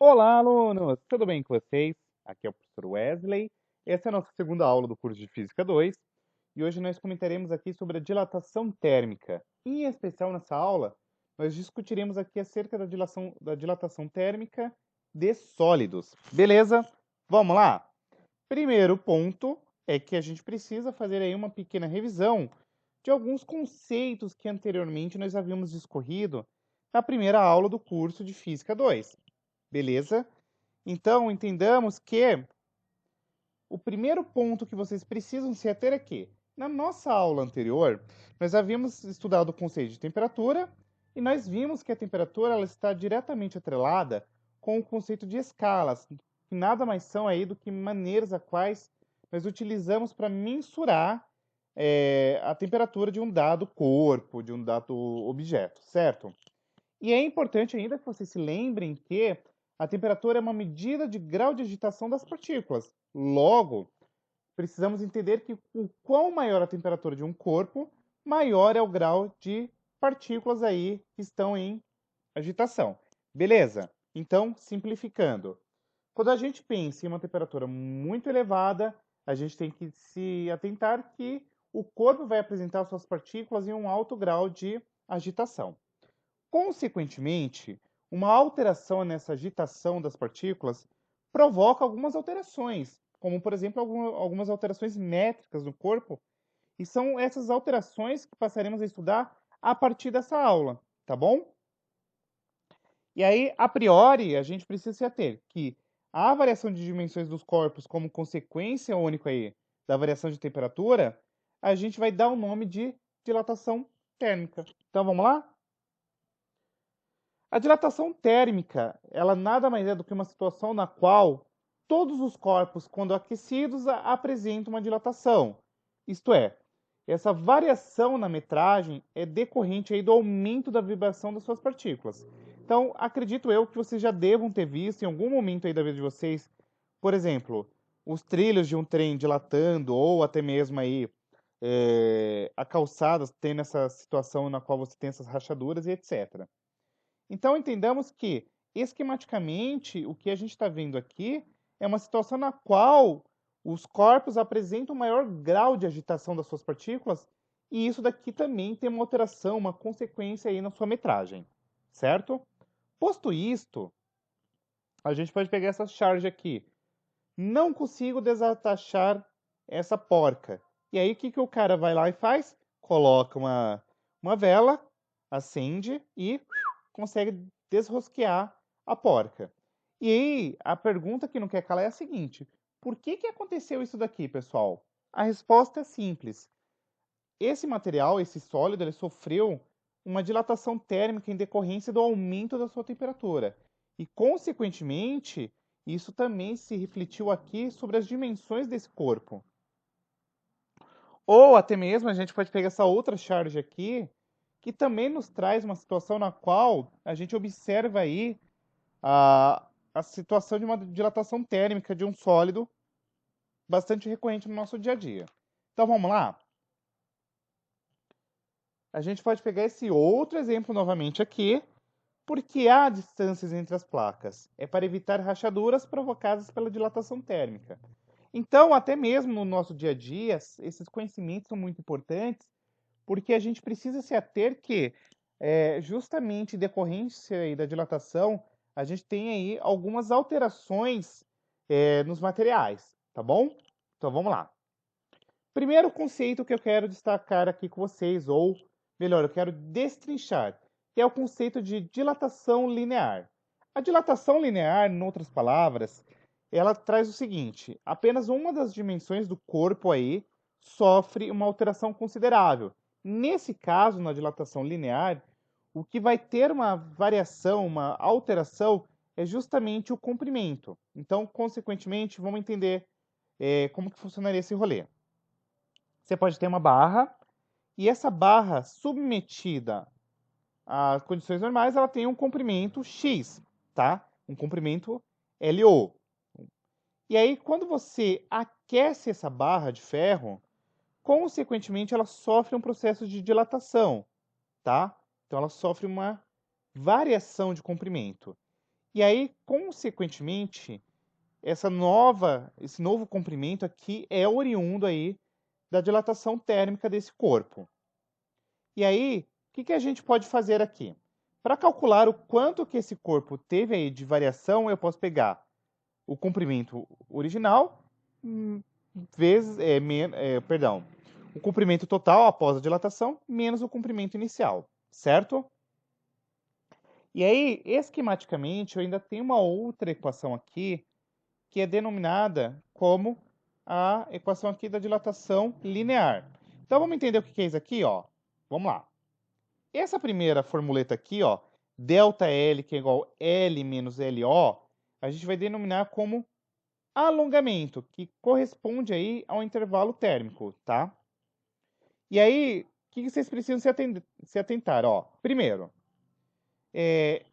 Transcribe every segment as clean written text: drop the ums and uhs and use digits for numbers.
Olá, alunos! Tudo bem com vocês? Aqui é o professor Wesley. Essa é a nossa segunda aula do curso de Física 2 e hoje nós comentaremos aqui sobre a dilatação térmica. Em especial nessa aula, nós discutiremos aqui acerca da dilatação térmica de sólidos. Beleza? Vamos lá? Primeiro ponto é que a gente precisa fazer aí uma pequena revisão de alguns conceitos que anteriormente nós havíamos discorrido na primeira aula do curso de Física 2. Beleza? Então, entendamos que o primeiro ponto que vocês precisam se ater é que, na nossa aula anterior, nós havíamos estudado o conceito de temperatura e nós vimos que a temperatura ela está diretamente atrelada com o conceito de escalas, que nada mais são aí do que maneiras a quais nós utilizamos para mensurar a temperatura de um dado corpo, de um dado objeto, certo? E é importante ainda que vocês se lembrem que a temperatura é uma medida de grau de agitação das partículas. Logo, precisamos entender que o quão maior a temperatura de um corpo, maior é o grau de partículas aí que estão em agitação. Beleza? Então, simplificando. Quando a gente pensa em uma temperatura muito elevada, a gente tem que se atentar que o corpo vai apresentar suas partículas em um alto grau de agitação. Consequentemente, uma alteração nessa agitação das partículas provoca algumas alterações, como, por exemplo, algumas alterações métricas no corpo, e são essas alterações que passaremos a estudar a partir dessa aula, tá bom? E aí, a priori, a gente precisa se ater que a variação de dimensões dos corpos como consequência única aí da variação de temperatura, a gente vai dar o nome de dilatação térmica. Então, vamos lá? A dilatação térmica, ela nada mais é do que uma situação na qual todos os corpos, quando aquecidos, apresentam uma dilatação. Isto é, essa variação na metragem é decorrente aí do aumento da vibração das suas partículas. Então, acredito eu que vocês já devam ter visto em algum momento aí da vida de vocês, por exemplo, os trilhos de um trem dilatando ou até mesmo aí a calçada tendo essa situação na qual você tem essas rachaduras e etc. Então, entendamos que, esquematicamente, o que a gente está vendo aqui é uma situação na qual os corpos apresentam maior grau de agitação das suas partículas, e isso daqui também tem uma alteração, uma consequência aí na sua metragem, certo? Posto isto, a gente pode pegar essa charge aqui. Não consigo desatachar essa porca. E aí, o que o cara vai lá e faz? Coloca uma vela, acende e consegue desrosquear a porca. E aí, a pergunta que não quer calar é a seguinte: por que aconteceu isso daqui, pessoal? A resposta é simples. Esse material, esse sólido, ele sofreu uma dilatação térmica em decorrência do aumento da sua temperatura. E, consequentemente, isso também se refletiu aqui sobre as dimensões desse corpo. Ou até mesmo a gente pode pegar essa outra charge aqui, que também nos traz uma situação na qual a gente observa aí a situação de uma dilatação térmica de um sólido bastante recorrente no nosso dia a dia. Então vamos lá? A gente pode pegar esse outro exemplo novamente aqui, porque há distâncias entre as placas. É para evitar rachaduras provocadas pela dilatação térmica. Então, até mesmo no nosso dia a dia, esses conhecimentos são muito importantes, porque a gente precisa se ater que, justamente em decorrência aí da dilatação, a gente tem aí algumas alterações nos materiais, tá bom? Então vamos lá. Primeiro conceito que eu quero destacar aqui com vocês, ou melhor, eu quero destrinchar, que é o conceito de dilatação linear. A dilatação linear, em outras palavras, ela traz o seguinte: apenas uma das dimensões do corpo aí sofre uma alteração considerável. Nesse caso, na dilatação linear, o que vai ter uma variação, uma alteração, é justamente o comprimento. Então, consequentemente, vamos entender como que funcionaria esse rolê. Você pode ter uma barra, e essa barra submetida às condições normais, ela tem um comprimento X, tá? Um comprimento LO. E aí, quando você aquece essa barra de ferro, consequentemente, ela sofre um processo de dilatação, tá? Então, ela sofre uma variação de comprimento. E aí, consequentemente, esse novo comprimento aqui é oriundo aí da dilatação térmica desse corpo. E aí, o que a gente pode fazer aqui? Para calcular o quanto que esse corpo teve aí de variação, eu posso pegar o comprimento original vezes, perdão, o comprimento total após a dilatação menos o comprimento inicial, certo? E aí, esquematicamente, eu ainda tenho uma outra equação aqui que é denominada como a equação aqui da dilatação linear. Então vamos entender o que é isso aqui, ó. Vamos lá. Essa primeira formuleta aqui, ó, ΔL, que é igual a L menos LO, a gente vai denominar como alongamento, que corresponde aí ao intervalo térmico, tá? E aí, o que vocês precisam se atentar, ó? Primeiro, é,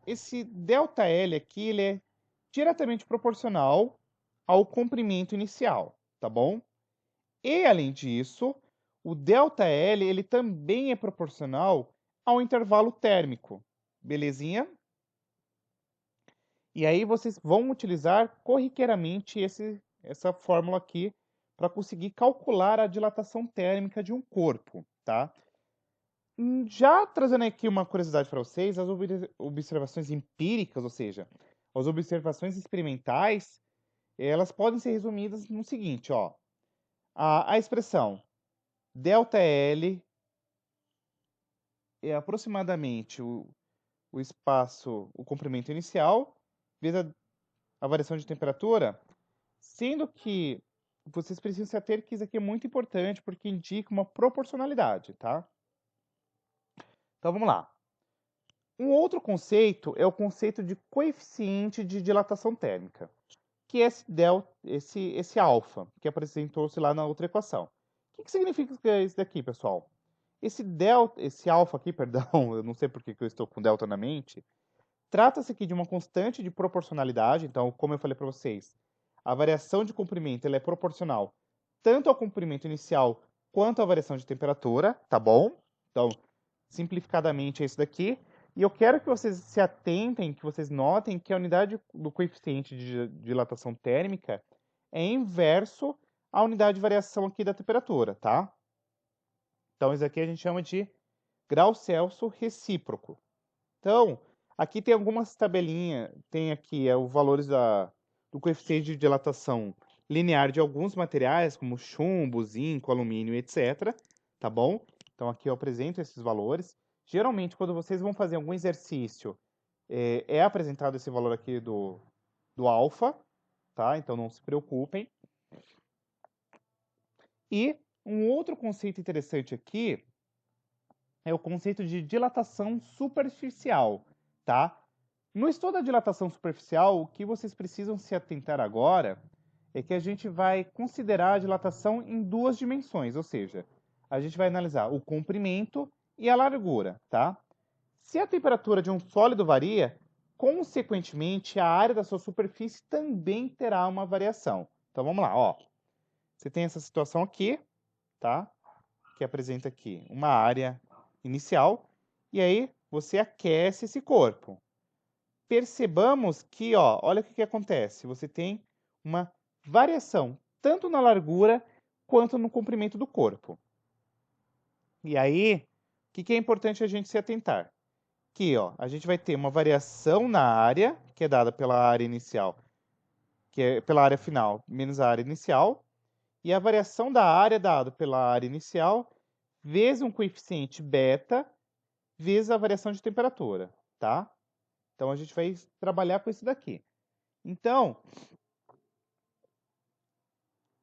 esse ΔL aqui, ele é diretamente proporcional ao comprimento inicial, tá bom? E, além disso, o ΔL, ele também é proporcional ao intervalo térmico, belezinha? E aí vocês vão utilizar corriqueiramente essa fórmula aqui para conseguir calcular a dilatação térmica de um corpo, tá? Já trazendo aqui uma curiosidade para vocês, as observações empíricas, ou seja, as observações experimentais, elas podem ser resumidas no seguinte, ó. A expressão ΔL é aproximadamente o espaço, o comprimento inicial, vezes a variação de temperatura, sendo que vocês precisam se ater que isso aqui é muito importante porque indica uma proporcionalidade, tá? Então vamos lá. Um outro conceito é o conceito de coeficiente de dilatação térmica, que é esse alfa, que apresentou-se lá na outra equação. O que significa isso daqui, pessoal? Esse alfa aqui, perdão, eu não sei por que eu estou com delta na mente, trata-se aqui de uma constante de proporcionalidade, então, como eu falei para vocês, a variação de comprimento ela é proporcional tanto ao comprimento inicial quanto à variação de temperatura, tá bom? Então, simplificadamente é isso daqui. E eu quero que vocês se atentem, que vocês notem que a unidade do coeficiente de dilatação térmica é inverso à unidade de variação aqui da temperatura, tá? Então, isso aqui a gente chama de grau Celsius recíproco. Então, aqui tem algumas tabelinhas, tem aqui os valores do coeficiente de dilatação linear de alguns materiais, como chumbo, zinco, alumínio, etc. Tá bom? Então, aqui eu apresento esses valores. Geralmente, quando vocês vão fazer algum exercício, é apresentado esse valor aqui do alfa, tá? Então, não se preocupem. E um outro conceito interessante aqui é o conceito de dilatação superficial, tá? No estudo da dilatação superficial, o que vocês precisam se atentar agora é que a gente vai considerar a dilatação em duas dimensões, ou seja, a gente vai analisar o comprimento e a largura, tá? Se a temperatura de um sólido varia, consequentemente a área da sua superfície também terá uma variação. Então vamos lá, ó. Você tem essa situação aqui, tá? Que apresenta aqui uma área inicial e aí você aquece esse corpo. Percebamos que, ó, olha o que acontece. Você tem uma variação tanto na largura quanto no comprimento do corpo. E aí, o que é importante a gente se atentar? Que, ó, a gente vai ter uma variação na área, que é dada pela área inicial, que é pela área final menos a área inicial, e a variação da área dada pela área inicial vezes um coeficiente beta vezes a variação de temperatura, tá? Então a gente vai trabalhar com isso daqui. Então,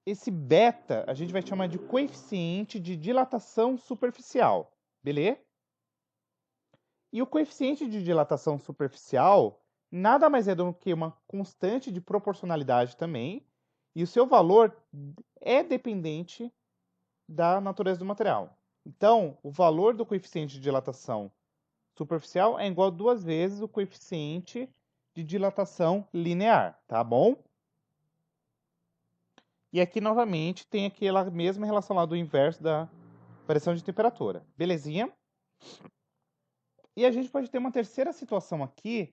esse beta a gente vai chamar de coeficiente de dilatação superficial, beleza? E o coeficiente de dilatação superficial nada mais é do que uma constante de proporcionalidade também, e o seu valor é dependente da natureza do material. Então, o valor do coeficiente de dilatação superficial é igual a 2 vezes o coeficiente de dilatação linear, tá bom? E aqui, novamente, tem aquela mesma relação lá do inverso da variação de temperatura. Belezinha? E a gente pode ter uma terceira situação aqui,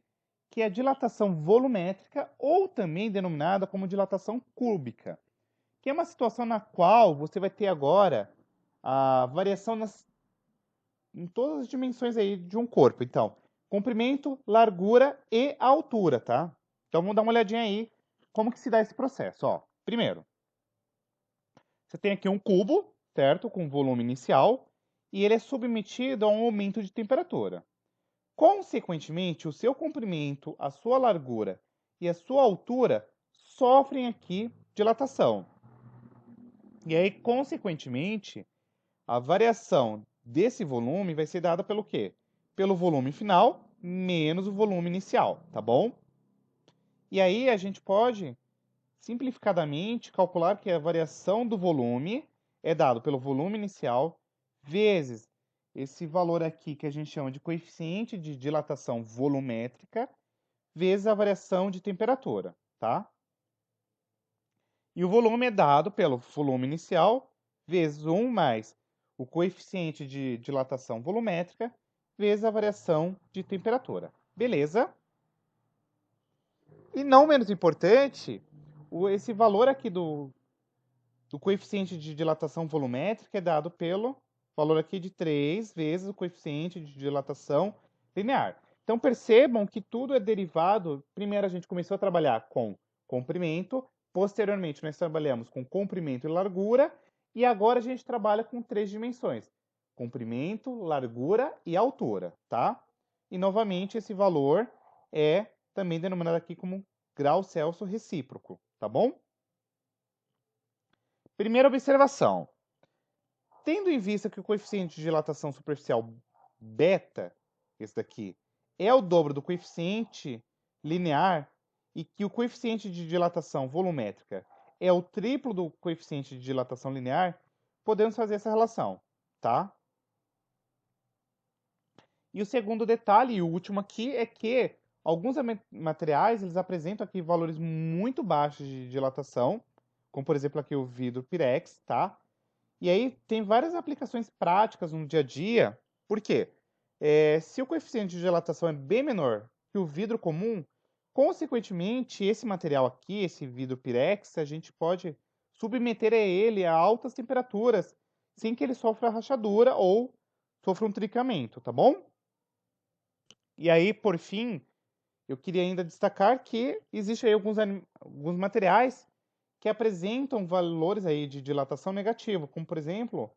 que é a dilatação volumétrica, ou também denominada como dilatação cúbica, que é uma situação na qual você vai ter agora a variação em todas as dimensões aí de um corpo. Então, comprimento, largura e altura, tá? Então, vamos dar uma olhadinha aí como que se dá esse processo. Ó, primeiro, você tem aqui um cubo, certo? Com volume inicial, e ele é submetido a um aumento de temperatura. Consequentemente, o seu comprimento, a sua largura e a sua altura sofrem aqui dilatação. E aí, consequentemente, a variação desse volume vai ser dada pelo quê? Pelo volume final menos o volume inicial, tá bom? E aí a gente pode, simplificadamente, calcular que a variação do volume é dado pelo volume inicial vezes esse valor aqui que a gente chama de coeficiente de dilatação volumétrica vezes a variação de temperatura, tá? E o volume é dado pelo volume inicial vezes 1 mais o coeficiente de dilatação volumétrica vezes a variação de temperatura. Beleza? E não menos importante, esse valor aqui do coeficiente de dilatação volumétrica é dado pelo valor aqui de 3 vezes o coeficiente de dilatação linear. Então percebam que tudo é derivado. Primeiro a gente começou a trabalhar com comprimento, posteriormente nós trabalhamos com comprimento e largura, e agora a gente trabalha com 3 dimensões: comprimento, largura e altura, tá? E novamente esse valor é também denominado aqui como grau Celsius recíproco, tá bom? Primeira observação: tendo em vista que o coeficiente de dilatação superficial beta, esse daqui, é o dobro do coeficiente linear e que o coeficiente de dilatação volumétrica é o triplo do coeficiente de dilatação linear, podemos fazer essa relação, tá? E o segundo detalhe, e o último aqui, é que alguns materiais eles apresentam aqui valores muito baixos de dilatação, como por exemplo aqui o vidro Pirex, tá? E aí tem várias aplicações práticas no dia a dia. Por quê? Se o coeficiente de dilatação é bem menor que o vidro comum, consequentemente, esse material aqui, esse vidro Pirex, a gente pode submeter a ele a altas temperaturas sem que ele sofra rachadura ou sofra um trincamento, tá bom? E aí, por fim, eu queria ainda destacar que existem aí alguns materiais que apresentam valores aí de dilatação negativo, como por exemplo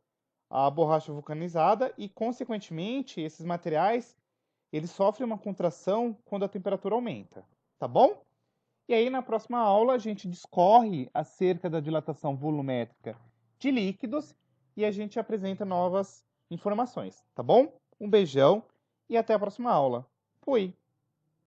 a borracha vulcanizada e, consequentemente, esses materiais eles sofrem uma contração quando a temperatura aumenta, tá bom? E aí na próxima aula a gente discorre acerca da dilatação volumétrica de líquidos e a gente apresenta novas informações, tá bom? Um beijão e até a próxima aula. Fui!